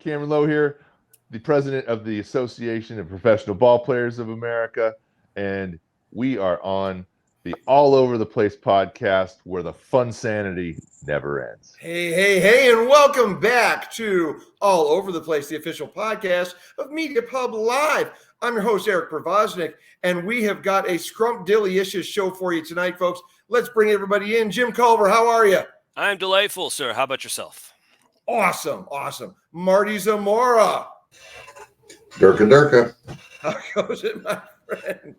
Cameron Lowe here, the president of the Association of Professional Ball Players of America, and we are on the All Over the Place podcast where the fun sanity never ends. Hey, and welcome back to All Over the Place, the official podcast of Media Pub Live. I'm your host, Eric Provoznik, and we have got a scrumptious show for you tonight, folks. Let's bring everybody in. Jim Culver, how are you? I'm delightful, sir. How about yourself? Awesome. Marty Zamora. Durka. How goes it, my friend?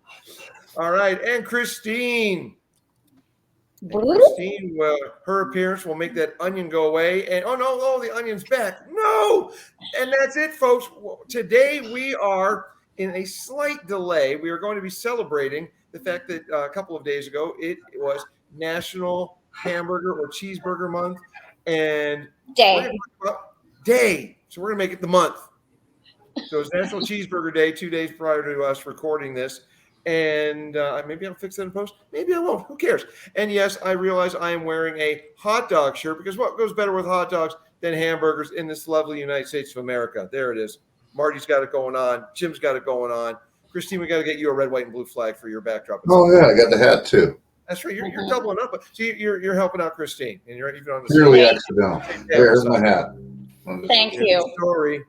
All right, and Christine. Christine, her appearance will make that onion go away. And the onion's back. No, and that's it, folks. Today we are in a slight delay. We are going to be celebrating the fact that a couple of days ago it was National Hamburger or Cheeseburger Month and Day. So we're gonna make it the month. So it's National Cheeseburger Day 2 days prior to us recording this. And maybe I'll fix that in post. Maybe I won't. Who cares? And yes, I realize I am wearing a hot dog shirt because what goes better with hot dogs than hamburgers in this lovely United States of America? There it is. Marty's got it going on. Jim's got it going on. Christine, we got to get you a red, white, and blue flag for your backdrop. Oh yeah, I got the hat too. That's right. You're doubling up. See, you're helping out Christine, and you're even on the purely accidental. There's my hat. Thank you. Story.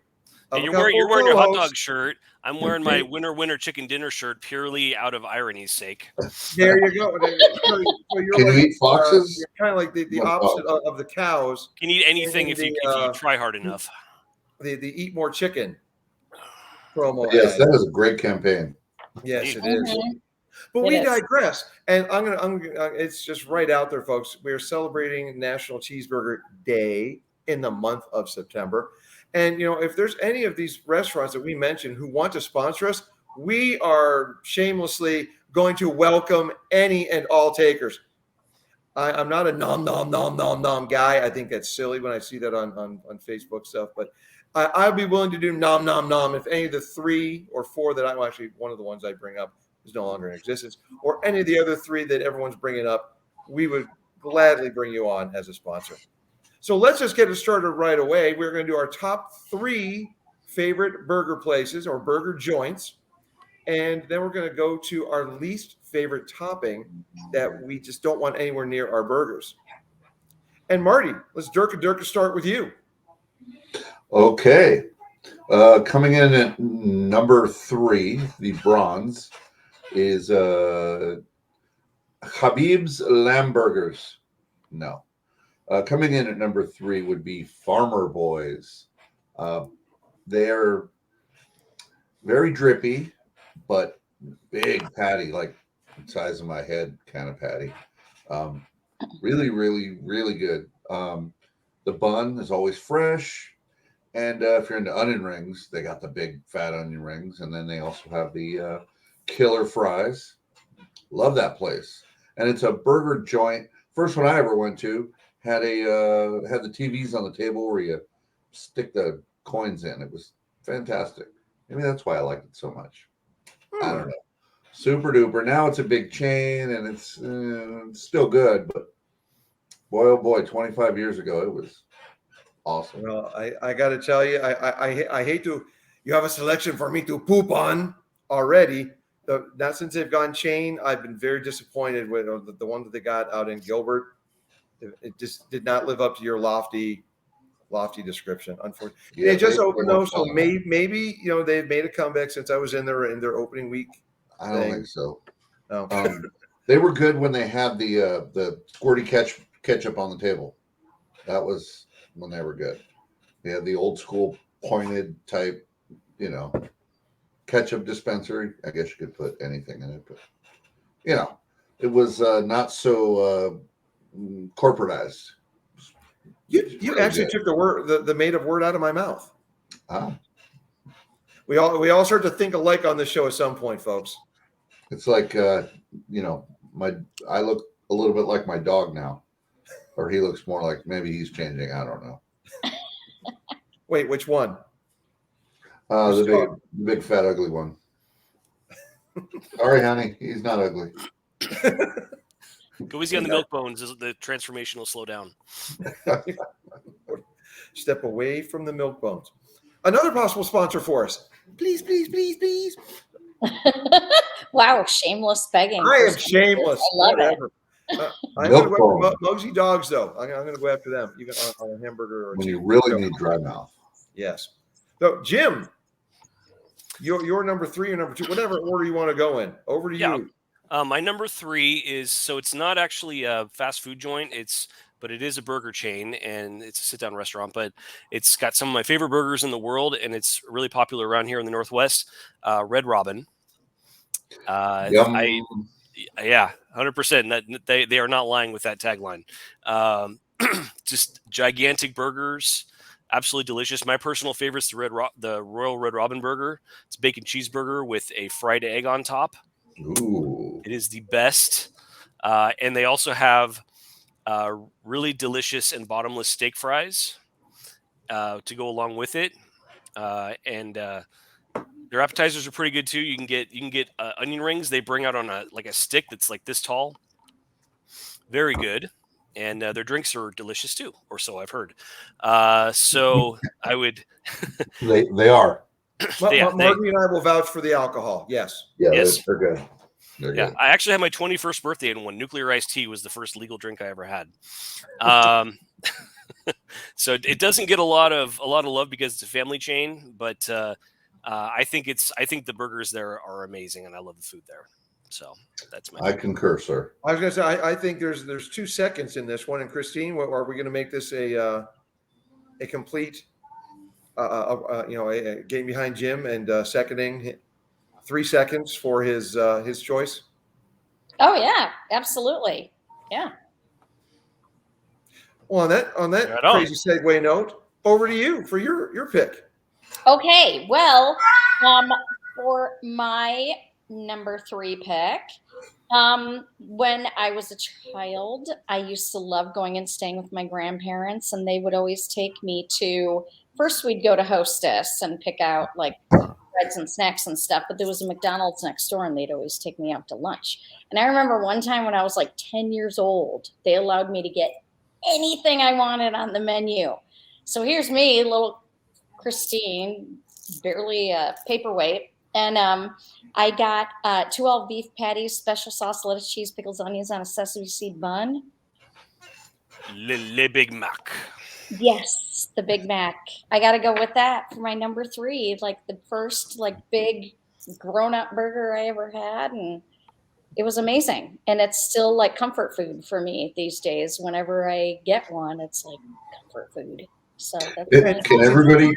And you're wearing your hot dog shirt. I'm wearing my winner chicken dinner shirt purely out of irony's sake. There you go. So you're Can you eat foxes? You're kind of like the opposite of the cows. You can eat anything if you try hard enough. The eat more chicken promo. Yes, that is a great campaign. Yes, it is. But we digress, and I'm gonna. It's just right out there, folks. We are celebrating National Cheeseburger Day in the month of September. And, if there's any of these restaurants that we mentioned who want to sponsor us, we are shamelessly going to welcome any and all takers. I'm not a nom guy. I think that's silly when I see that on Facebook stuff. But I'd be willing to do nom if any of the 3 or 4 that I'm actually one of the ones I bring up is no longer in existence, or any of the other 3 that everyone's bringing up, we would gladly bring you on as a sponsor. So let's just get it started right away. We're going to do our top 3 favorite burger places or burger joints. And then we're going to go to our least favorite topping that we just don't want anywhere near our burgers. And Marty, let's Durka start with you. Okay. Coming in at number 3, the bronze, is Habib's Lamb Burgers. No. Coming in at number 3 would be Farmer Boys. They're very drippy, but big patty, like the size of my head kind of patty. Really, really, really good. The bun is always fresh. And if you're into onion rings, they got the big fat onion rings. And then they also have the killer fries. Love that place. And it's a burger joint. First one I ever went to had the TVs on the table where you stick the coins in. It was fantastic. Maybe that's why I liked it so much. I don't know. Super duper. Now it's a big chain and it's still good, but boy, oh boy, 25 years ago, it was awesome. Well, I got to tell you, I hate to, you have a selection for me to poop on already. Not since they've gone chain, I've been very disappointed with the one that they got out in Gilbert. It just did not live up to your lofty description. Unfortunately, yeah, they just opened though, so maybe they've made a comeback since I was in their opening week. I don't think so. No. They were good when they had the squirty ketchup on the table. That was when they were good. They had the old school pointed type, ketchup dispenser. I guess you could put anything in it, but it was not so corporatized. You actually took the made up word out of my mouth. Ah. We all start to think alike on this show at some point, folks. It's like I look a little bit like my dog now, or he looks more like maybe he's changing. I don't know. Wait, which one? The big fat ugly one. Sorry, honey, he's not ugly. Go easy on the milk bones. The transformation will slow down. Step away from the milk bones. another possible sponsor for us. Please, please, please, please. Wow, shameless begging. I am shameless. I love Whatever. I'm Milk going to go bone. after Muggsy Dogs, though. I'm going to go after them, even on a hamburger or When you cheeseburger. really need dry mouth. Yes. So, Jim, your number 3 or number 2, whatever order you want to go in. Over to you. My number 3 is, so it's not actually a fast food joint. But it is a burger chain, and it's a sit-down restaurant. But it's got some of my favorite burgers in the world, and it's really popular around here in the Northwest. Red Robin. Yum. Yeah, 100%. They are not lying with that tagline. Just gigantic burgers, absolutely delicious. My personal favorite is the Royal Red Robin burger. It's a bacon cheeseburger with a fried egg on top. Ooh. It is the best. And they also have really delicious and bottomless steak fries to go along with it. And their appetizers are pretty good too. You can get onion rings. They bring out on a stick that's like this tall. Very good. And their drinks are delicious too, or so I've heard. So I would. They are. Marty and I will vouch for the alcohol. Yes. Yeah, yes. they're good. They're yeah, good. I actually had my 21st birthday, and when nuclear iced tea was the first legal drink I ever had. So it doesn't get a lot of love because it's a family chain, but I think the burgers there are amazing, and I love the food there. So that's my. I concur, sir. I was going to say I think there's 2 seconds in this one. And Christine, are we going to make this a complete a game behind Jim and seconding 3 seconds for his choice? Oh yeah, absolutely. Yeah. Well, on that crazy segue note, over to you for your pick. Okay. Well, for my number 3 pick, when I was a child, I used to love going and staying with my grandparents, and they would always take me to. First, we'd go to Hostess and pick out like breads and snacks and stuff, but there was a McDonald's next door, and they'd always take me out to lunch. And I remember one time when I was like 10 years old, they allowed me to get anything I wanted on the menu. So here's me, little Christine, barely a paperweight. And I got 2 all beef patties, special sauce, lettuce, cheese, pickles, onions on a sesame seed bun. Le Big Mac. Yes, the Big Mac. I got to go with that for my number 3, like the first big grown-up burger I ever had, and it was amazing. And it's still like comfort food for me these days. Whenever I get one, it's like comfort food. So that's can everybody?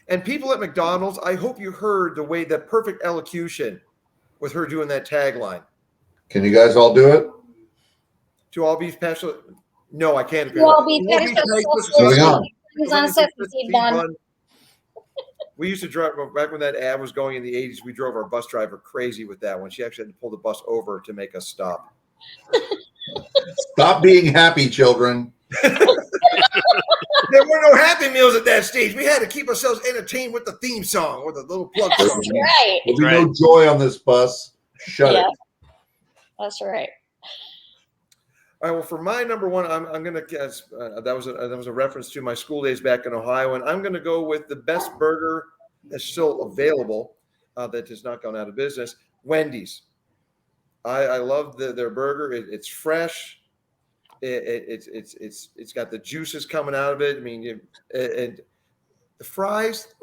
And people at McDonald's, I hope you heard the perfect elocution with her doing that tagline. Can you guys all do it? 2 all beef patties. No, I can't. 2 all beef patties. We used to drive back when that ad was going in the 80s. We drove our bus driver crazy with that one. She actually had to pull the bus over to make us stop. Stop being happy, children. There were no Happy Meals at that stage. We had to keep ourselves entertained with the theme song or the little plug song. That's right. There'll be no joy on this bus. Shut it. That's right. All right. Well, for my number 1, I'm going to guess that was a reference to my school days back in Ohio, and I'm going to go with the best burger that's still available that has not gone out of business. Wendy's. I love their burger. It's fresh. It's got the juices coming out of it. I mean, and the fries,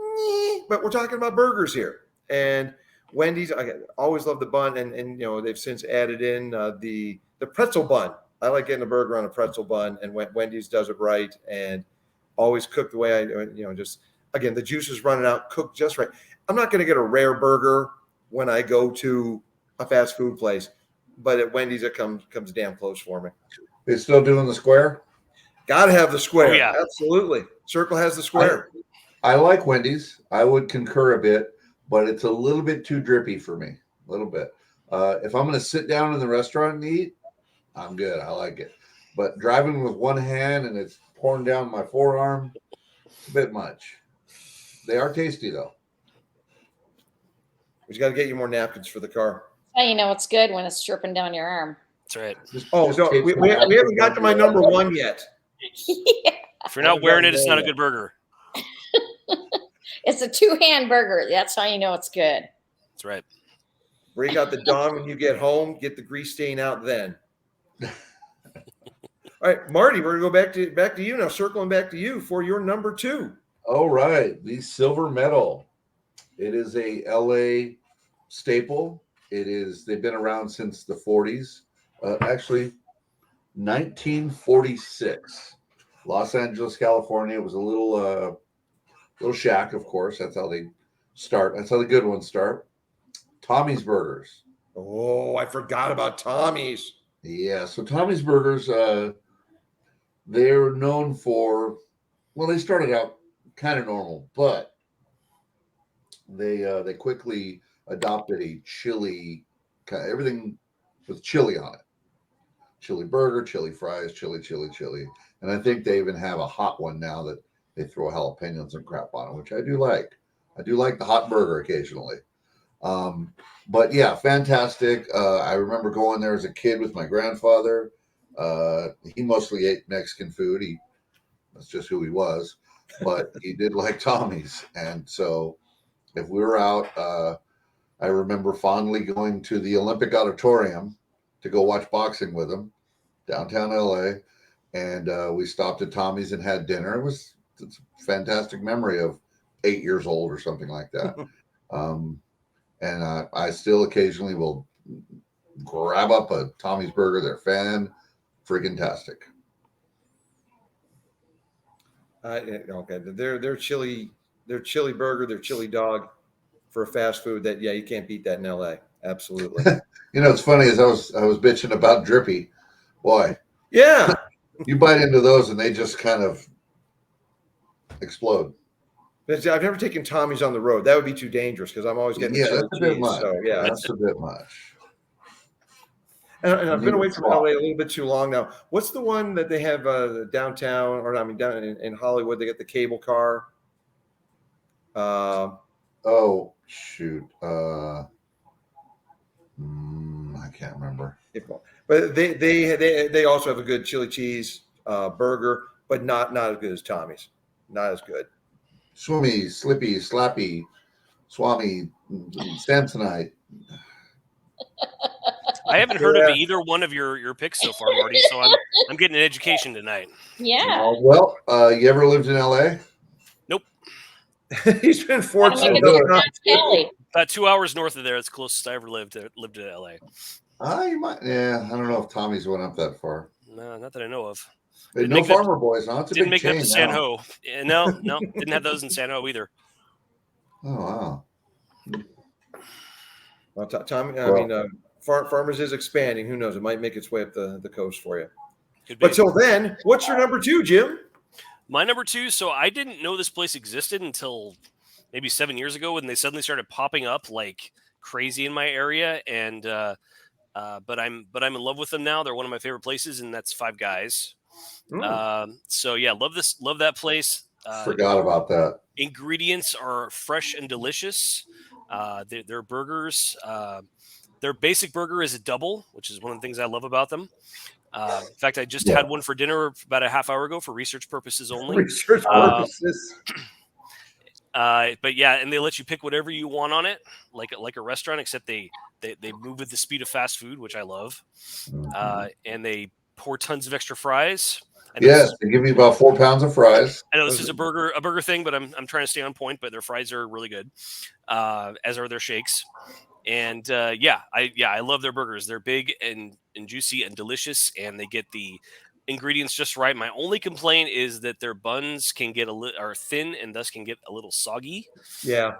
but we're talking about burgers here. And Wendy's, I always love the bun, and they've since added in the pretzel bun. I like getting a burger on a pretzel bun, and Wendy's does it right and always cooked the way just again the juice is running out, cooked just right. I'm not going to get a rare burger when I go to a fast food place, but at Wendy's it comes damn close for me. They still doing the square? Got to have the square. Oh, yeah. Absolutely. Circle has the square. I like Wendy's. I would concur a bit, but it's a little bit too drippy for me. A little bit. If I'm going to sit down in the restaurant and eat, I'm good. I like it. But driving with one hand and it's pouring down my forearm, it's a bit much. They are tasty, though. We just got to get you more napkins for the car. Oh, it's good when it's dripping down your arm. That's right. We haven't got to my number 1 yet. Yeah. If you're not wearing it, it's not a good burger. It's a two-hand burger. That's how you know it's good. That's right. Break out the Dawn when you get home. Get the grease stain out then. All right, Marty, we're gonna go back to you now. Circling back to you for your number 2. All right, the silver medal. It is a LA staple. They've been around since the 40s. Actually, 1946. Los Angeles, California. It was a little shack, of course. That's how they start. That's how the good ones start. Tommy's Burgers. Oh, I forgot about Tommy's. Yeah, so Tommy's Burgers, they're known for, well, they started out kind of normal, but they quickly adopted a chili, everything with chili on it. Chili burger, chili fries, chili. And I think they even have a hot one now that they throw jalapenos and crap on it, which I do like. I do like the hot burger occasionally. But yeah, fantastic. I remember going there as a kid with my grandfather. He mostly ate Mexican food. That's just who he was, but he did like Tommy's. And so if we were out, I remember fondly going to the Olympic Auditorium to go watch boxing with him downtown LA. And we stopped at Tommy's and had dinner. It's a fantastic memory of 8 years old or something like that. And I still occasionally will grab up a Tommy's burger. They're fan-friggin-tastic. Okay, their chili burger, their chili dog for a fast food. That you can't beat that in LA. Absolutely. It's funny as I was bitching about Drippy. Boy, yeah, you bite into those and they just kind of explode. I've never taken Tommy's on the road. That would be too dangerous because I'm always getting that's a bit much. So yeah, that's a bit much. And I've been away from LA a little bit too long now. What's the one that they have downtown, or down in Hollywood? They get the cable car. Oh shoot, I can't remember. But they also have a good chili cheese burger, but not as good as Tommy's. Not as good. Swimmy, Slippy, Slappy, Swami, Samsonite. I haven't heard of either one of your picks so far, Marty. So I'm getting an education tonight. Yeah. Well, you ever lived in LA? Nope. He's been fortunate. About 2 hours north of there. It's the closest I ever lived in LA. You might. Yeah, I don't know if Tommy's went up that far. No, not that I know of. No Farmer Boys, huh? It's a didn't big make it chain up to San Ho. No, didn't have those in San Ho either. Oh wow. Well, Farmers is expanding. Who knows? It might make its way up the coast for you. But till then, what's your number 2, Jim? My number 2. So I didn't know this place existed until maybe 7 years ago when they suddenly started popping up like crazy in my area. And but I'm in love with them now. They're one of my favorite places, and that's Five Guys. So yeah, love that place. Forgot about that. Ingredients are fresh and delicious. Their burgers, their basic burger is a double, which is one of the things I love about them. In fact, I just had one for dinner about a half hour ago for research purposes only. Research purposes. But yeah, and they let you pick whatever you want on it, like a restaurant, except they move with the speed of fast food, which I love. And they pour tons of extra fries. Yes, they give you about 4 pounds of fries. I know this is a burger thing, but I'm trying to stay on point. But their fries are really good, as are their shakes. And I love their burgers. They're big and juicy and delicious, and they get the ingredients just right. My only complaint is that their buns can get are thin and thus can get a little soggy. Yeah.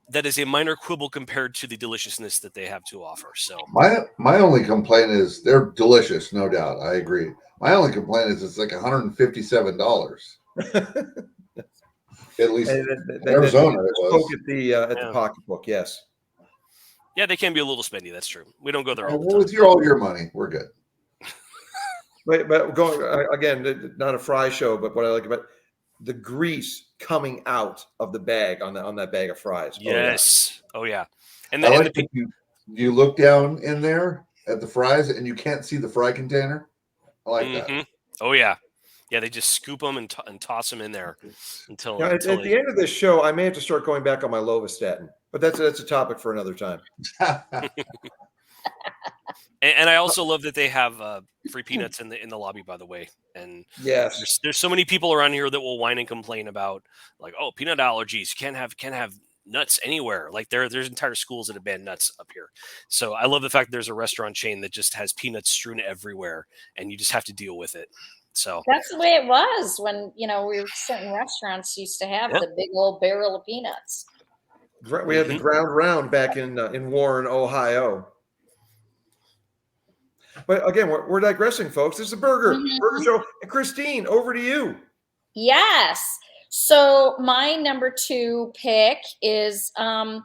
That is a minor quibble compared to the deliciousness that they have to offer. So my only complaint is they're delicious, no doubt. I agree. My only complaint is it's like $157. At least in Arizona it was. At the pocketbook, yes. Yeah, they can be a little spendy. That's true. We don't go there all the time. With all your money, we're good. But going again, not a fry show, but what I like about the grease coming out of the bag on that bag of fries. Yes. Oh yeah. And then you look down in there at the fries and you can't see the fry container. I like that. Oh yeah. Yeah, they just scoop them and toss them in there until. At the end of this show, I may have to start going back on my lovastatin, but that's a topic for another time. And I also love that they have free peanuts in the lobby, by the way. And yes, there's so many people around here that will whine and complain about like, oh, peanut allergies. Can't have nuts anywhere. Like there's entire schools that have banned nuts up here. So I love the fact that there's a restaurant chain that just has peanuts strewn everywhere, and you just have to deal with it. So that's the way it was when certain restaurants used to have the big old barrel of peanuts. We had the ground round back in Warren, Ohio. But again, we're digressing, folks. This is a burger show. And Christine, over to you. Yes. So my number 2 pick is one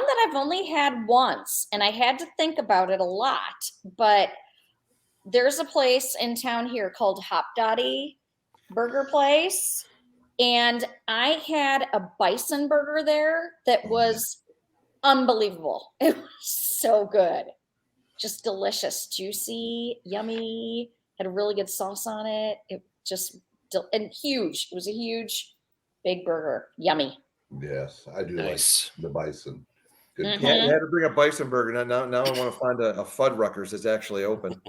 that I've only had once, and I had to think about it a lot. But there's a place in town here called Hop Dotty Burger Place, and I had a bison burger there that was unbelievable. It was so good. Just delicious, juicy, yummy, had a really good sauce on it. It just, and huge. It was a huge, big burger. Yummy. Yes, I do like the bison. Good. Yeah, you had to bring a bison burger. Now I want to find a Fuddruckers that's actually open.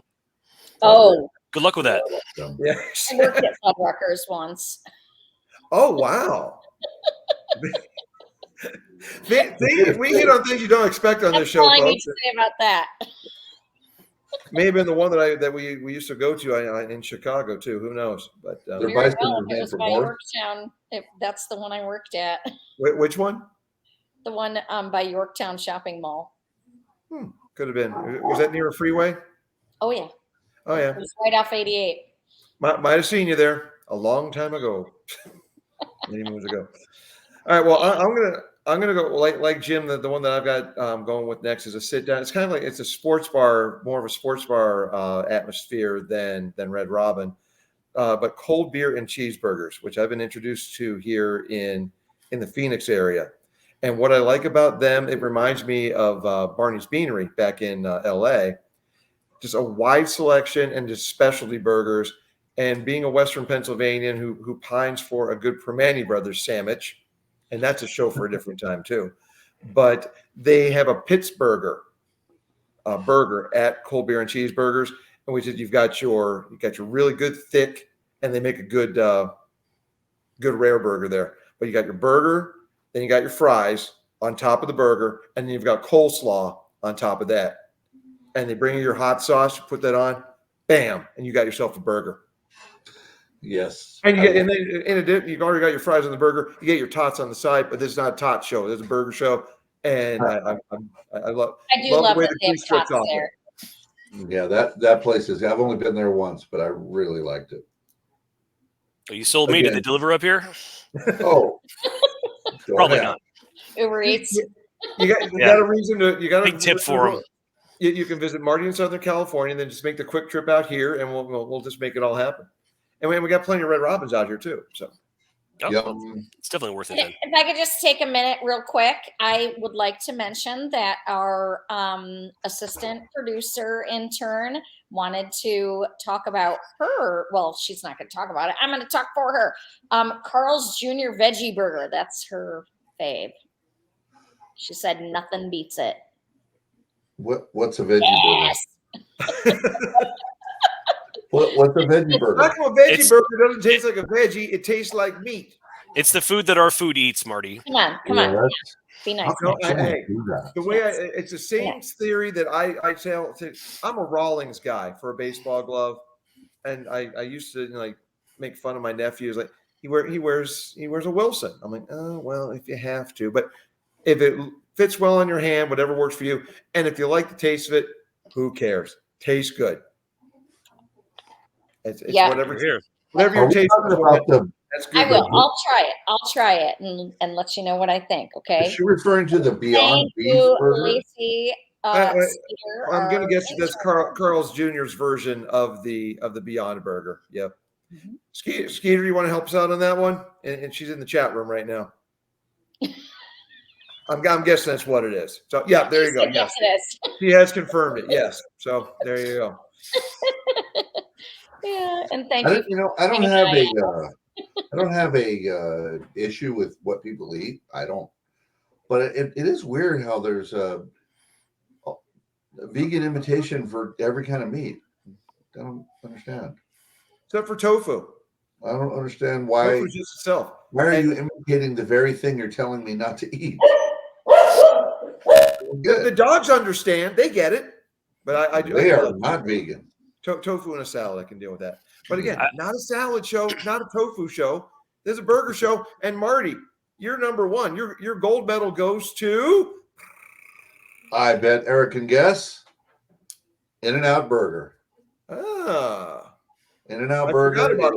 Oh. Good luck with that. Yeah. I worked at Fuddruckers once. Oh, wow. We hit on things you don't expect on this show, That's all I need folks. to say about that. May have been the one that we used to go to in Chicago too. Who knows? But It was by Yorktown. That's the one I worked at. Which one? The one by Yorktown Shopping Mall. Could have been. Was that near a freeway? Oh yeah. Oh yeah. It was right off 88. Might have seen you there a long time ago. Many moons ago. All right. Well, I'm gonna go like Jim. The one that I've got going with next is a sit down. It's kind of like it's a sports bar, more of a sports bar atmosphere than Red Robin, but cold beer and cheeseburgers, which I've been introduced to here in the Phoenix area. And what I like about them, it reminds me of Barney's Beanery back in L.A. Just a wide selection and just specialty burgers. And being a Western Pennsylvanian who pines for a good Permane Brothers sandwich, and that's a show for a different time too. But they have a Pittsburgher burger at Cold Beer and Cheeseburgers, in which you've got your really good thick, and they make a good rare burger there. But you got your burger, then you got your fries on top of the burger, and then you've got coleslaw on top of that. And they bring you your hot sauce, you put that on, bam, and you got yourself a burger. Yes. And then in addition, you've already got your fries on the burger. You get your tots on the side, but this is not a tot show. This is a burger show. And I love love the way that the they have grease drips tots off there. Yeah, that place is. I've only been there once, but I really liked it. Oh, you sold me. Did they deliver up here? Oh, probably not. Uber Eats. You got a reason to. You got a big tip for them. You can visit Marty in Southern California, and then just make the quick trip out here, and we'll just make it all happen. And we got plenty of Red Robins out here too. So, it's definitely worth it. Then. If I could just take a minute real quick, I would like to mention that our assistant producer intern wanted to talk about her. Well, she's not going to talk about it. I'm going to talk for her. Carl's Jr. Veggie Burger. That's her fave. She said nothing beats it. What's a veggie burger? What's a veggie burger? How come a veggie burger doesn't taste like a veggie? It tastes like meat. It's the food that our food eats, Marty. Come on. Be nice. The way it's the same theory that I tell. I'm a Rawlings guy for a baseball glove, and I used to make fun of my nephews. Like he wears a Wilson. I'm like, oh well, if you have to, but if it fits well on your hand, whatever works for you, and if you like the taste of it, who cares? Tastes good. It's whatever your taste about that's good. I will. I'll try it and let you know what I think. Okay. Is she referring to the Beyond Beef burger? Lacey, I'm going to guess that's Carl's Jr.'s version of the Beyond Burger. Yep. Mm-hmm. Skeeter, you want to help us out on that one? And she's in the chat room right now. I'm guessing that's what it is. So yeah, there you go. Yes, she has confirmed it. Yes. So there you go. Yeah, and thank I you. don't, you know, I don't have a issue with what people eat. I don't, but it is weird how there's a vegan imitation for every kind of meat. I don't understand. Except for tofu. I don't understand why. Tofu's just itself. Why are you imitating the very thing you're telling me not to eat? The dogs understand; they get it. But I They are not vegan. Tofu in a salad, I can deal with that. But again, not a salad show, not a tofu show. There's a burger show. And Marty, you're number one. Your gold medal goes to. I bet Eric can guess. In-N-Out Burger. Ah, In-N-Out I Burger. forgot about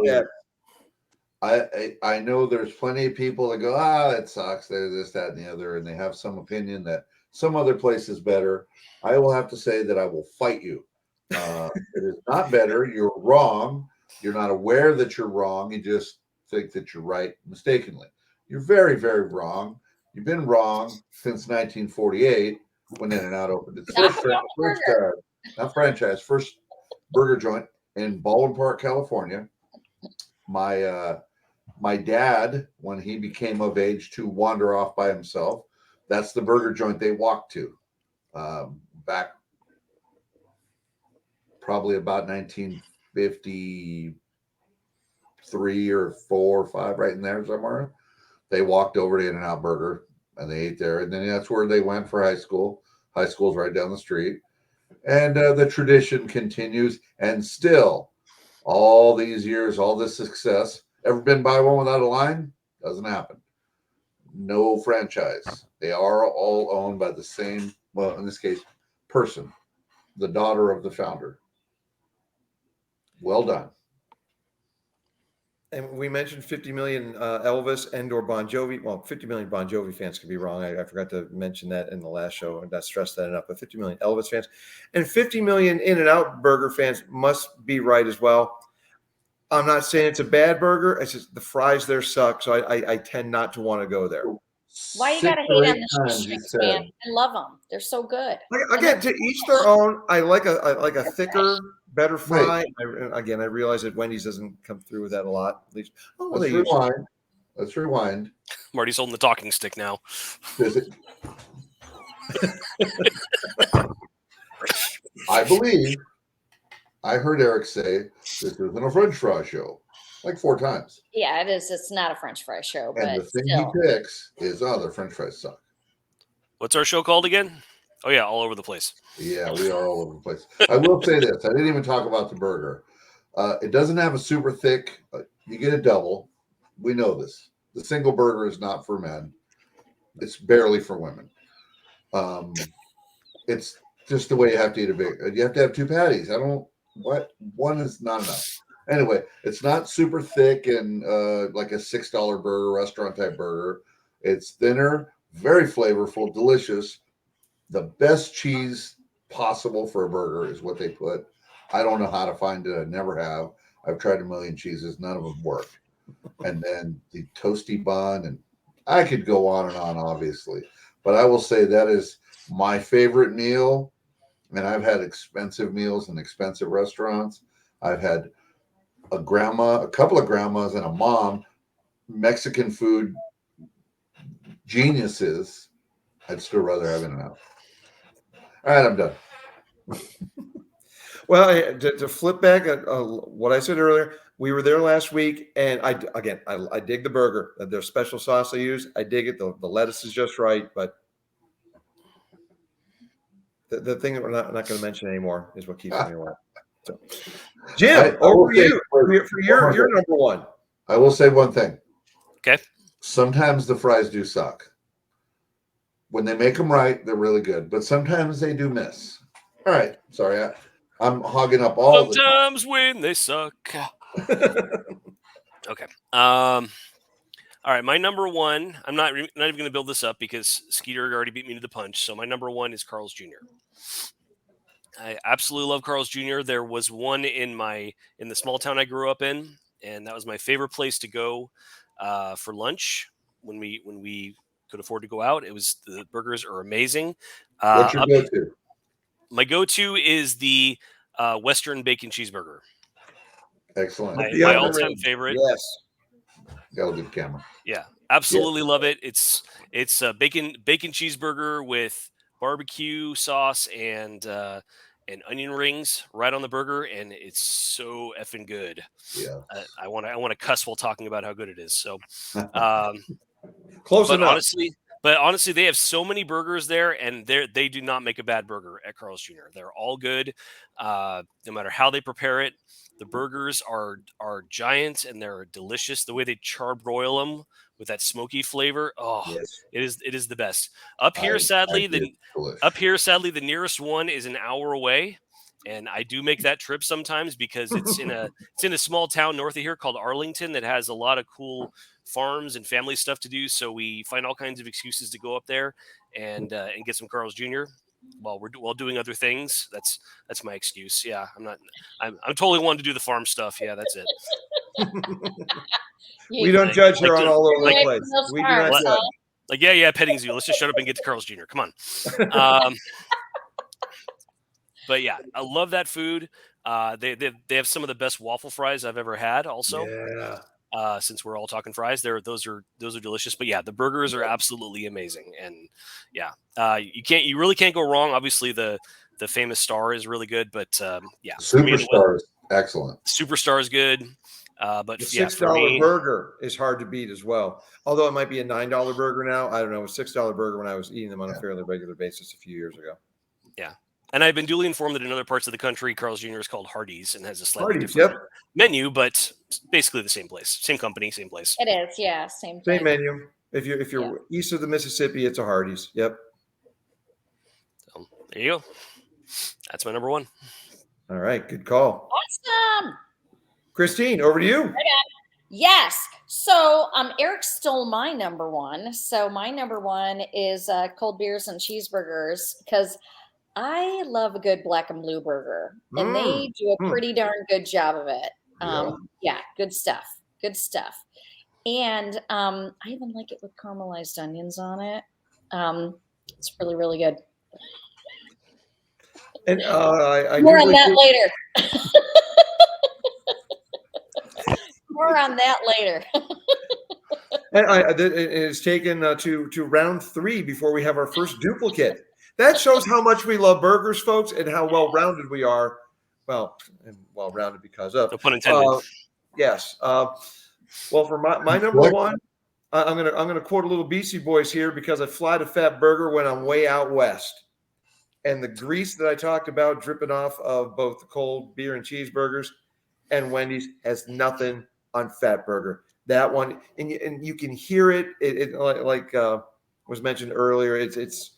that. I know there's plenty of people that go, that sucks. There's this, that, and the other, and they have some opinion that some other place is better. I will have to say that I will fight you. It is not better. You're wrong. You're not aware that you're wrong. You just think that you're right mistakenly. You're very, very wrong. You've been wrong since 1948 when In-N-Out opened its first burger joint in Baldwin Park, California. My dad, when he became of age to wander off by himself, that's the burger joint they walked to back probably about 1953 or 4 or 5, right in there somewhere. They walked over to In-N-Out Burger and they ate there. And then that's where they went for high school. High school's right down the street. And the tradition continues. And still, all these years, all this success, ever been by one without a line? Doesn't happen. No franchise. They are all owned by the same, well, in this case, person, the daughter of the founder. Well done. And we mentioned 50 million Elvis and/or Bon Jovi. Well, 50 million Bon Jovi fans could be wrong. I forgot to mention that in the last show and not stress that enough. But 50 million Elvis fans and 50 million In-N-Out Burger fans must be right as well. I'm not saying it's a bad burger. It's just the fries there suck. So I tend not to want to go there. Why you gotta hate on the sticks, man? I love them. They're so good. Again, to each their own. I like a thicker, better fry. I realize that Wendy's doesn't come through with that a lot. At least, Let's rewind. Marty's holding the talking stick now. I believe I heard Eric say this isn't a French fry show like 4 times. Yeah, it is. It's not a French fry show, and but the thing still. he picks is the French fries suck. What's our show called again? Oh yeah, all over the place. Yeah, we are all over the place. I will say this: I didn't even talk about the burger. It doesn't have a super thick. You get a double. We know this. The single burger is not for men. It's barely for women. It's just the way you have to eat a big. You have to have 2 patties. One is not enough. Anyway, it's not super thick and like a $6 burger, restaurant type burger. It's thinner, very flavorful, delicious. The best cheese possible for a burger is what they put. I don't know how to find it. I never have. I've tried a million cheeses. None of them work. And then the toasty bun, and I could go on and on, obviously. But I will say that is my favorite meal. And I've had expensive meals in expensive restaurants. I've had a couple of grandmas, and a mom, Mexican food geniuses. I'd still rather have In-N-Out. All right, I'm done. Well, to flip back what I said earlier, we were there last week, and I dig the burger. Their special sauce they use, I dig it. The lettuce is just right, but the thing that we're not going to mention anymore is what keeps me away. So, Jim, over to you for your number one. I will say one thing. Okay. Sometimes the fries do suck. When they make them right, they're really good, but sometimes they do miss. All right, sorry, I'm hogging up all the time. Sometimes when they suck. Okay. All right, my number one. I'm not even going to build this up because Skeeter already beat me to the punch. So my number one is Carl's Jr. I absolutely love Carl's Jr. There was one in the small town I grew up in, and that was my favorite place to go for lunch when we could afford to go out. The burgers are amazing. What's your go-to? My go-to is the Western bacon cheeseburger. Excellent. My all-time favorite. Yes. Got a good camera. Yeah, absolutely love it. It's bacon cheeseburger with barbecue sauce and onion rings right on the burger, and it's so effing good. Yeah. I want to cuss while talking about how good it is. So, Close but enough. honestly, they have so many burgers there, and they do not make a bad burger at Carl's Jr. They're all good, no matter how they prepare it. The burgers are giant and they're delicious. The way they charbroil them with that smoky flavor, Yes. it is the best. Up here, sadly, the nearest one is an hour away, and I do make that trip sometimes because it's in a small town north of here called Arlington that has a lot of cool farms and family stuff to do. So we find all kinds of excuses to go up there and get some Carl's Jr. while doing other things. That's my excuse. Yeah, I'm totally wanting to do the farm stuff. Yeah, that's it. We don't judge here on all over the place. We do not judge. Like, yeah, petting zoo. Let's just shut up and get to Carl's Jr. Come on. But yeah, I love that food. They have some of the best waffle fries I've ever had. Also, yeah. Since we're all talking fries, those are delicious. But yeah, the burgers are absolutely amazing, and yeah, you really can't go wrong. Obviously, the famous Star is really good, but yeah, Superstar is excellent. Superstar is good. But the $6 burger is hard to beat as well. Although it might be a $9 burger now. I don't know. It was $6 burger when I was eating them on a fairly regular basis a few years ago. Yeah. And I've been duly informed that in other parts of the country, Carl's Jr. is called Hardee's and has a slightly different menu, but basically the same place, same company, same place. It is, yeah, same menu. If you're east of the Mississippi, it's a Hardee's. Yep. So there you go. That's my number one. All right, good call. Awesome. Christine, over to you. Yes. So Eric stole my number one. So my number one is cold beers and cheeseburgers because I love a good black and blue burger, and they do a pretty darn good job of it. Yeah, good stuff. Good stuff. And I even like it with caramelized onions on it. It's really, really good. And more on that later. More on that later. And it's taken to round 3 before we have our first duplicate. That shows how much we love burgers, folks, and how well-rounded we are. Well, and well-rounded because of. No pun intended. Yes. Well, for my number one, I'm gonna quote a little Beastie Boys here because I fly to Fat Burger when I'm way out west, and the grease that I talked about dripping off of both the cold beer and cheeseburgers and Wendy's has nothing on Fat Burger. That one, and you can hear it. It like was mentioned earlier. It's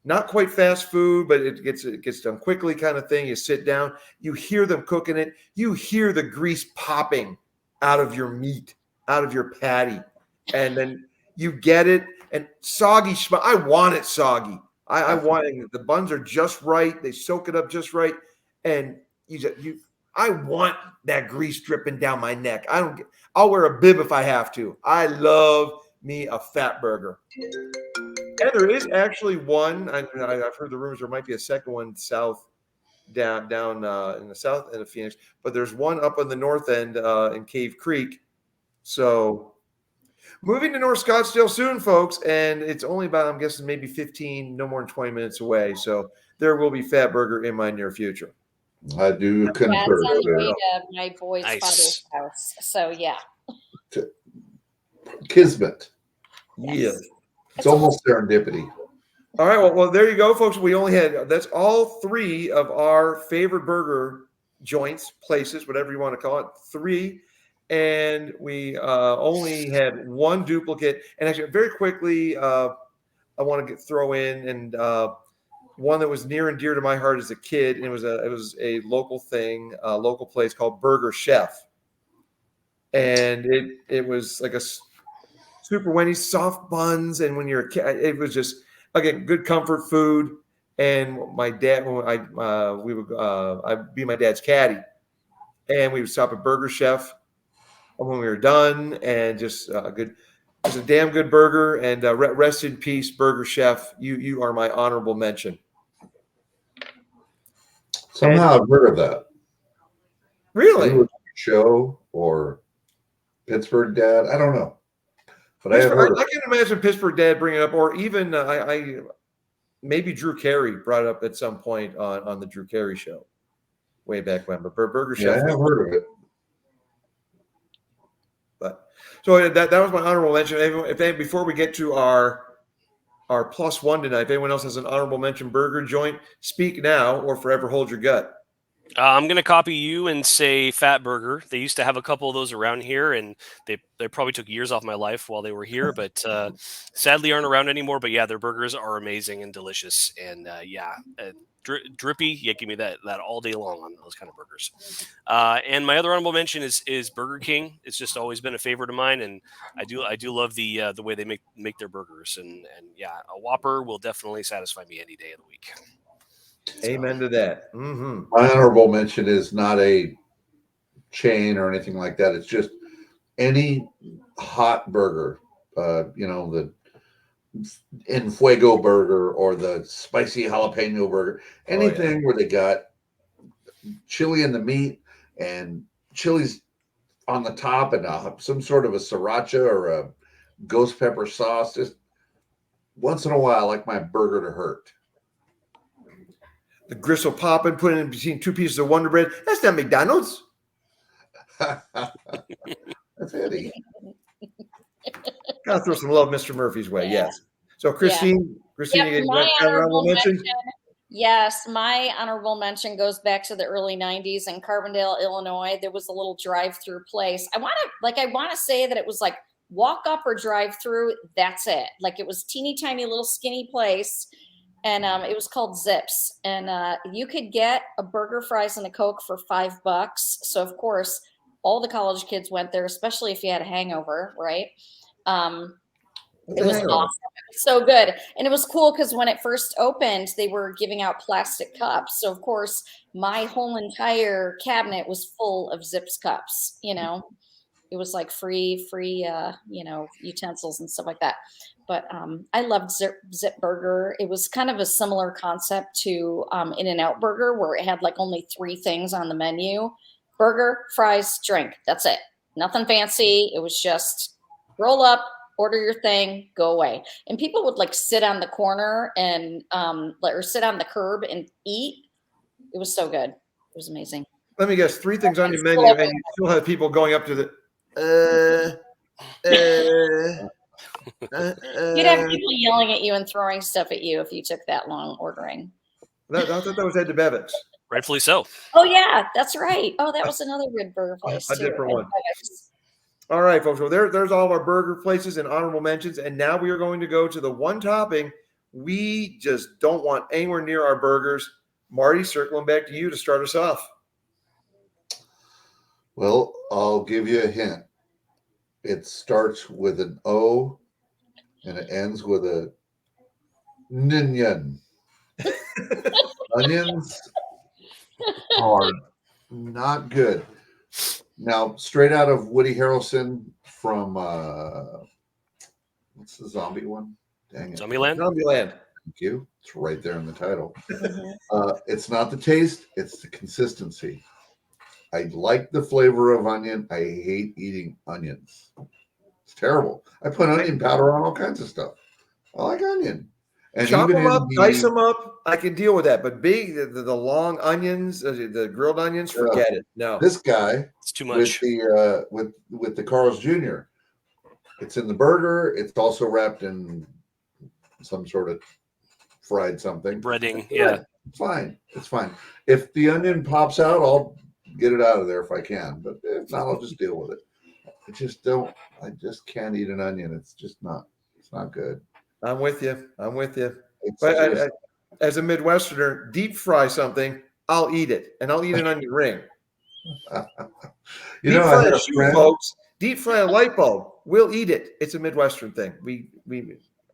not quite fast food, but it gets done quickly kind of thing. You sit down, you hear them cooking it, you hear the grease popping out of your meat, out of your patty, and then you get it. And soggy, I want it soggy. I want it. The buns are just right. They soak it up just right, and I want that grease dripping down my neck. I'll wear a bib if I have to. I love me a Fat Burger. And there is actually one. I've heard the rumors there might be a second one south, down in the south end of Phoenix. But there's one up on the north end in Cave Creek. So moving to North Scottsdale soon, folks. And it's only about, I'm guessing, maybe 15, no more than 20 minutes away. So there will be Fat Burger in my near future. I do concur. Yeah, it's on the way to my boy's father's house. So yeah. Kismet. Yes. It's almost serendipity. All right. Well, there you go, folks. We only had, that's all 3 of our favorite burger joints, places, whatever you want to call it, 3. And we only had 1 duplicate. And actually, very quickly, I want to throw in and one that was near and dear to my heart as a kid. And it was a local thing, a local place called Burger Chef. And it was like a Super Wendy's soft buns, and when you're a kid, it was just again good comfort food. And my dad, I'd be my dad's caddy, and we would stop at Burger Chef when we were done, and just good. It was a damn good burger, and rest in peace, Burger Chef. You are my honorable mention. Somehow I've heard of that. Really? show or Pittsburgh Dad. I don't know. But I can imagine Pittsburgh Dad bringing it up, or even I maybe Drew Carey brought it up at some point on the Drew Carey show way back when. But Burger Chef, I have heard of it. But so that was my honorable mention. Before we get to our +1 tonight, if anyone else has an honorable mention burger joint, speak now or forever hold your gut. I'm going to copy you and say Fat Burger. They used to have a couple of those around here, and they probably took years off my life while they were here, but sadly aren't around anymore. But yeah, their burgers are amazing and delicious. And drippy, give me that all day long on those kind of burgers. And my other honorable mention is Burger King. It's just always been a favorite of mine, and I do love the way they make their burgers. And yeah, a Whopper will definitely satisfy me any day of the week. Amen to that. Mm-hmm. My honorable mention is not a chain or anything like that. It's just any hot burger, the En Fuego burger or the spicy jalapeno burger, anything where they got chili in the meat and chili's on the top and some sort of a sriracha or a ghost pepper sauce. Just once in a while, I like my burger to hurt. The gristle popping, putting in between two pieces of Wonder Bread. That's not McDonald's. That's Eddie. Gotta throw some love Mr. Murphy's way. Yeah. Yes. So Christine, my honorable mention. Yes, my honorable mention goes back to the early 90s in Carbondale, Illinois. There was a little drive-through place. I want to say that it was like walk up or drive through. That's it. Like it was teeny tiny little skinny place. And it was called Zips. And you could get a burger, fries, and a Coke for $5. So, of course, all the college kids went there, especially if you had a hangover, right? It was awesome. It was so good. And it was cool because when it first opened, they were giving out plastic cups. So, of course, my whole entire cabinet was full of Zips cups, It was like free, utensils and stuff like that. But I loved Zip Burger. It was kind of a similar concept to In-N-Out Burger, where it had like only 3 things on the menu: burger, fries, drink. That's it. Nothing fancy. It was just roll up, order your thing, go away. And people would like sit on the corner and or sit on the curb and eat. It was so good. It was amazing. Let me guess, 3 things on your menu, and you still have people going up to the. You'd have people yelling at you and throwing stuff at you if you took that long ordering. I thought that was Ed DeBevick's. Rightfully so. Oh yeah, that's right. Oh, that was another good burger place. A different one. All right, folks. Well, there's all of our burger places and honorable mentions, and now we are going to go to the one topping we just don't want anywhere near our burgers. Marty, circling back to you to start us off. Well, I'll give you a hint. It starts with an O and it ends with a Ninian. Onions are not good. Now, straight out of Woody Harrelson from what's the zombie one? Dang it. Zombieland? Zombieland. Thank you. It's right there in the title. It's not the taste, it's the consistency. I like the flavor of onion. I hate eating onions. It's terrible. I put onion powder on all kinds of stuff. I like onion. And chop them up, dice them up. I can deal with that. But the long onions, the grilled onions, forget it. No. This guy, it's too much. With the Carl's Jr. It's in the burger. It's also wrapped in some sort of fried something. Breading. Yeah. It's fine. It's fine. If the onion pops out, I'll get it out of there if I can. But if not, I'll just deal with it. I just can't eat an onion. It's not good. I'm with you. But as a Midwesterner, deep fry something, I'll eat it. And I'll eat an onion ring. I had a friend, folks. Deep fry a light bulb. We'll eat it. It's a Midwestern thing. We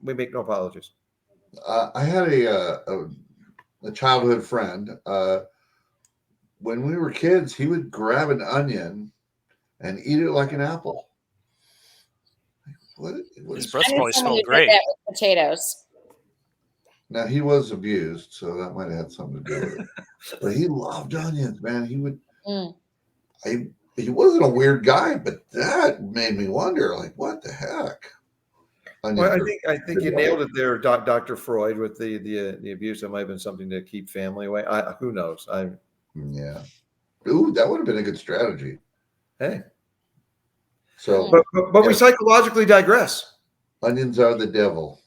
make no apologies. I had a childhood friend. When we were kids, he would grab an onion and eat it like an apple. His breath probably smelled great. That with potatoes. Now, he was abused, so that might have had something to do with it. But he loved onions, man. He would. he wasn't a weird guy, but that made me wonder, like, what the heck? Well, I think you nailed it there, Dr. Freud, with the abuse. That might have been something to keep family away. Who knows? Yeah. Ooh, that would have been a good strategy. Hey. So, but we psychologically digress. Onions are the devil.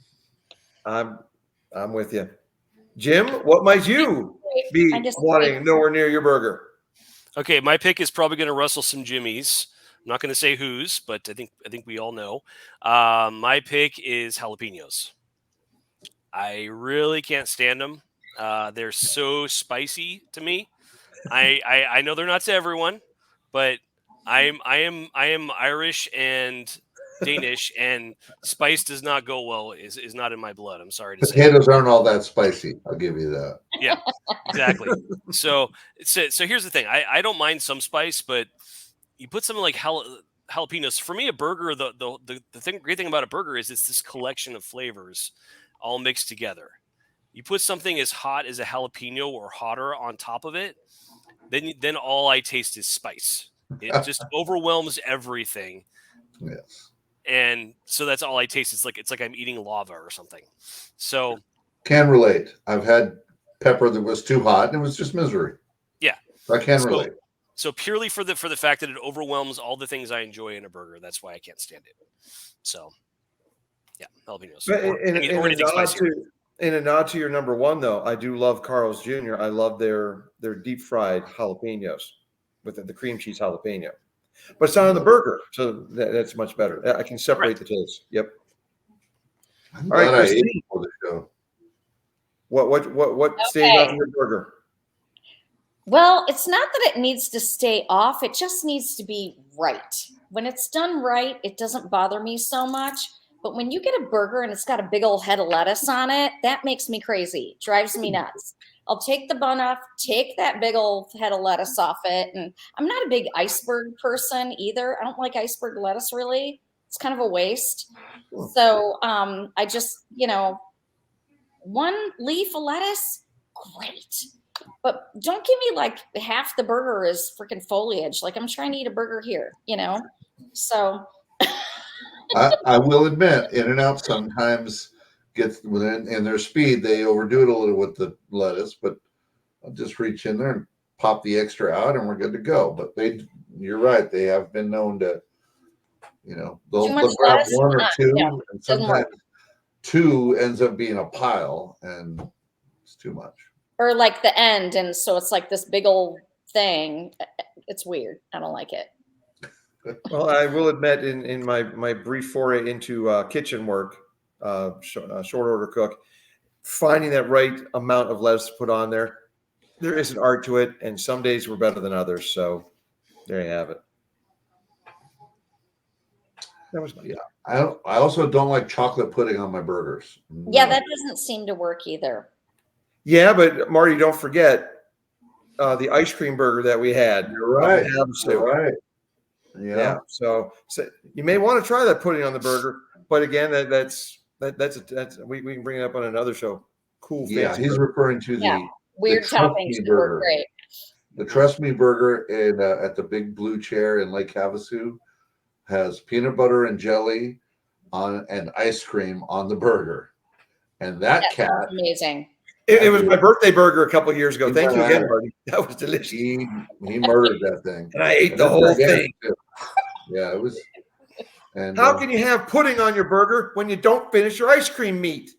I'm with you, Jim. What might you be wanting nowhere near your burger? Okay, my pick is probably going to rustle some Jimmys. I'm not going to say whose, but I think we all know. My pick is jalapenos. I really can't stand them. They're so spicy to me. I know they're not to everyone, but I am Irish and Danish, and spice does not go well. Is not in my blood. I'm sorry to say. Potatoes aren't all that spicy. I'll give you that. Yeah, exactly. So here's the thing. I don't mind some spice, but you put something like jalapenos. For me, a burger, the great thing about a burger is it's this collection of flavors all mixed together. You put something as hot as a jalapeno or hotter on top of it, then all I taste is spice. It just overwhelms everything. Yes. And so that's all I taste. It's like I'm eating lava or something. So can relate. I've had pepper that was too hot and it was just misery. Yeah. I can relate. So purely for the fact that it overwhelms all the things I enjoy in a burger, that's why I can't stand it. So yeah, jalapenos. In a nod to your number one, though, I do love Carl's Jr. I love their deep fried jalapenos with the cream cheese jalapeno, but it's not on the burger, so that's much better. I can separate the taste. Yep. All right, Christine. What stays off your burger? Well, it's not that it needs to stay off. It just needs to be right. When it's done right, it doesn't bother me so much. But when you get a burger and it's got a big old head of lettuce on it, that makes me crazy. Drives me nuts. I'll take the bun off, take that big old head of lettuce off it. And I'm not a big iceberg person either. I don't like iceberg lettuce really. It's kind of a waste. So I just, one leaf of lettuce, great. But don't give me like half the burger is freaking foliage. Like I'm trying to eat a burger here, So I will admit, In-N-Out sometimes gets in their speed. They overdo it a little with the lettuce, but I'll just reach in there and pop the extra out, and we're good to go. But you're right. They have been known to, they'll grab one or two, and sometimes two ends up being a pile, and it's too much. Or like the end, and so it's like this big old thing. It's weird. I don't like it. Well, I will admit, in my brief foray into kitchen work, short order cook, finding that right amount of lettuce to put on there is an art to it, and some days were better than others. So there you have it. That was yeah. I also don't like chocolate pudding on my burgers. Yeah, that doesn't seem to work either. Yeah, but Marty, don't forget the ice cream burger that we had. You're right. You're right. Yeah. So you may want to try that pudding on the burger, but again, that's we can bring it up on another show. Cool. Yeah, he's referring to the weird toppings burger. Great. The Trust Me burger at the Big Blue Chair in Lake Havasu has peanut butter and jelly on and ice cream on the burger, and that cat amazing. It was my birthday burger a couple of years ago. Thank you again, Marty. That was delicious. He murdered that thing, and I ate the whole thing. Yeah, it was. And how can you have pudding on your burger when you don't finish your ice cream meat?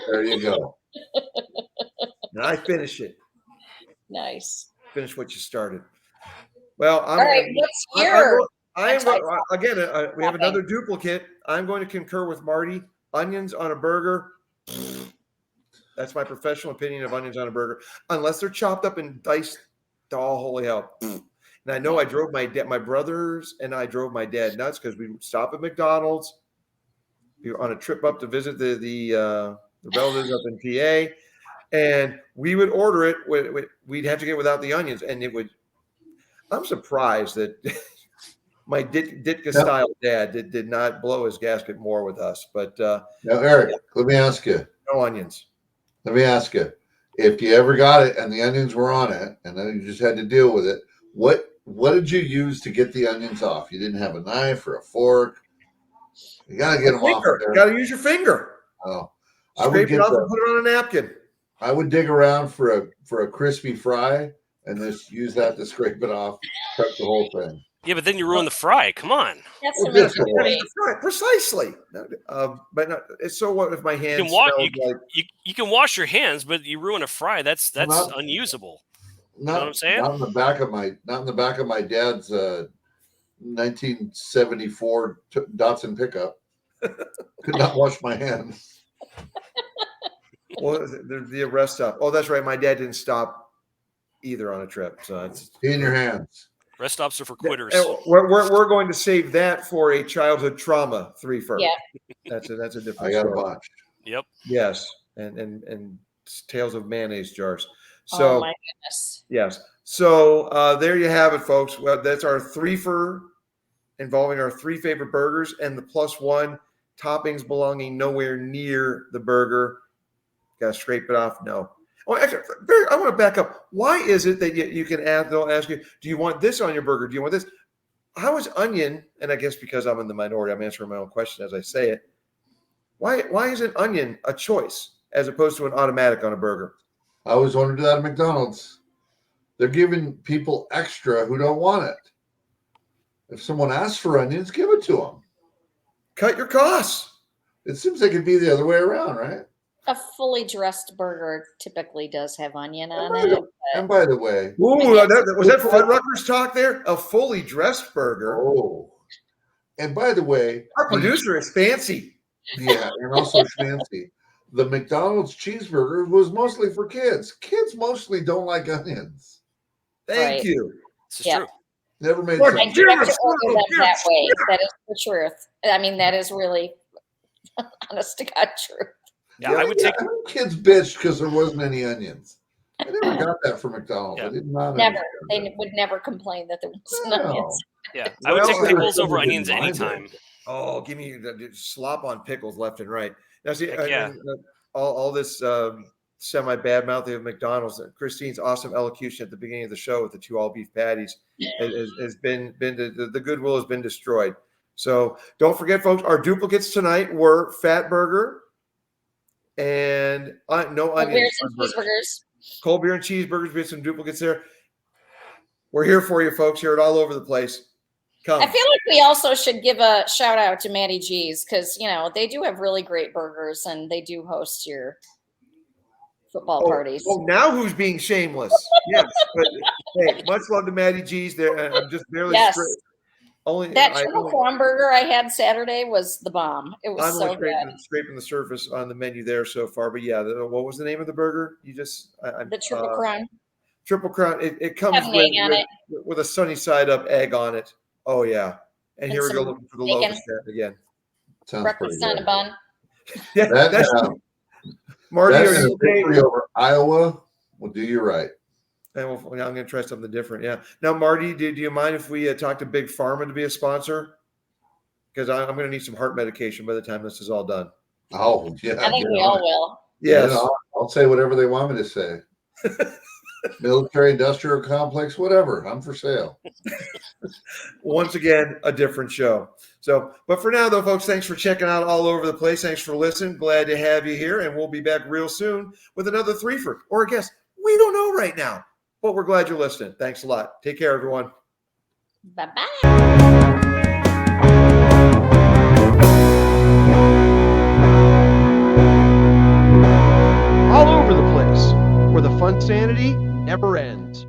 There you go. And I finish it. Nice. Finish what you started. Well, all right. What's your? We have another duplicate. I'm going to concur with Marty. Onions on a burger. That's my professional opinion of onions on a burger, unless they're chopped up and diced to all holy hell. And I know I drove my brothers and I drove my dad nuts because we would stop at McDonald's. We were on a trip up to visit the relatives up in PA, and we would order it. We'd have to get it without the onions, and it would. I'm surprised that my Ditka style dad did not blow his gasket more with us. But now, Eric, let me ask you. No onions. Let me ask you, if you ever got it and the onions were on it, and then you just had to deal with it, what What did you use to get the onions off? You didn't have a knife or a fork. You got to get them off there. Got to use your finger. Oh, Scrape it off and put it on a napkin. I would dig around for a crispy fry and just use that to scrape it off, prep the whole thing. Yeah, but then you ruin the fry. Come on. That's Precisely. But no, so what if my hands you can wash your hands, but you ruin a fry. That's unusable. You know what I'm saying? Not in the back of my dad's 1974 Datsun pickup. Could not wash my hands. Well, the arrest stop. Oh, that's right. My dad didn't stop either on a trip. So it's in your hands. Rest stops are for quitters. We're going to save that for a childhood trauma Threefer. Yeah, that's a different. I got a bunch. Yep. Yes, and tales of mayonnaise jars. So, oh my goodness. Yes. So there you have it, folks. Well, that's our Threefer involving our 3 favorite burgers and the +1 toppings belonging nowhere near the burger. Got to scrape it off? No. Oh, actually, I want to back up. Why is it that you can ask? They'll ask you, "Do you want this on your burger? Do you want this?" How is onion? And I guess because I'm in the minority, I'm answering my own question as I say it. Why isn't onion a choice as opposed to an automatic on a burger? I always wanted to do that at McDonald's. They're giving people extra who don't want it. If someone asks for onions, give it to them. Cut your costs. It seems like it'd be the other way around, right? A fully dressed burger typically does have onion on it. And by the way, was that for Rutgers talk there? A fully dressed burger. Oh, and by the way, our producer is fancy. Yeah, and also fancy. The McDonald's cheeseburger was mostly for kids. Kids mostly don't like onions. Thank you. This is true. Never made And sense. you have to order them that way. That is the truth. I mean, that is really honest to God truth. Yeah, I would take kids bitched because there wasn't any onions. I never got that from McDonald's. Yeah. I did not. Never. They would never complain that there wasn't onions. Yeah, I would take pickles over onions anytime. Oh, give me the slop on pickles left and right. Now, see, all this semi-bad mouthing of McDonald's. Christine's awesome elocution at the beginning of the show with the 2 all-beef patties has been the goodwill has been destroyed. So don't forget, folks, our duplicates tonight were Fat Burger and no onions. Cheeseburgers. Cold beer and cheeseburgers. We had some duplicates there. We're here for you, folks. Here at all over the place. Come. I feel like we also should give a shout out to Matty G's because they do have really great burgers and they do host your football parties. Oh, now who's being shameless? Yes, but hey, much love to Matty G's. There, I'm just barely. Yes. That triple crown burger I had Saturday was the bomb. It was so good. Scraping the surface on the menu there so far, but yeah, what was the name of the burger? You just the triple crown. Triple crown. It comes with a sunny side up egg on it. Oh yeah, and here we go looking for the locust again. Breakfast on a bun. Yeah, that's Marty. Are you okay? Over Iowa will do you right. And I'm going to try something different. Yeah. Now, Marty, do you mind if we talk to Big Pharma to be a sponsor? Because I'm going to need some heart medication by the time this is all done. Oh, yeah. I think we all will. Yes. I'll say whatever they want me to say. Military industrial complex, whatever. I'm for sale. Once again, a different show. So, but for now, though, folks, thanks for checking out all over the place. Thanks for listening. Glad to have you here. And we'll be back real soon with another Threefer or a guest. We don't know right now. But we're glad you're listening. Thanks a lot. Take care, everyone. Bye-bye. All over the place, where the fun sanity never ends.